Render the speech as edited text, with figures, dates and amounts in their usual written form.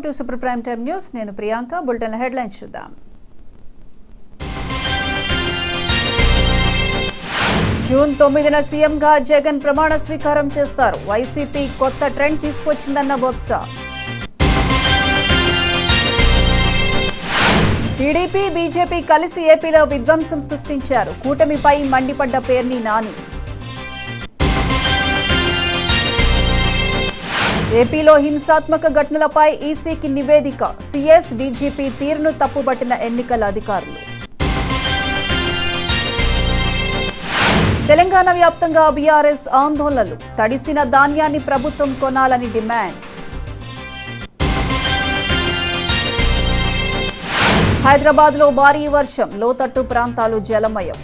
To super prime time news నేను Priyanka bulletin headlines చూద్దాం. June 9న సీఎంగా జగన్ ప్రమాణ స్వీకారం చేస్తారు. వైసీపీ కొత్త ట్రెండ్ తీసుకొచ్చిందన్న బొత్స. టీడీపీ బీజేపీ కలిసి ఏపీలో విధ్వంసం సృష్టించారు. కూటమిపై మండిపడ్డ పేర్ని నాని. ఏపీలో హింసాత్మక ఘటనలపై ఈసీకి నివేదిక. సీఎస్ డీజీపీ తీరును తప్పుబట్టిన ఎన్నికల అధికారులు. తెలంగాణ వ్యాప్తంగా బీఆర్ఎస్ ఆందోళనలు. తడిసిన ధాన్యాన్ని ప్రభుత్వం కొనాలని డిమాండ్. హైదరాబాద్లో భారీ వర్షం. లోతట్టు ప్రాంతాలు జలమయం.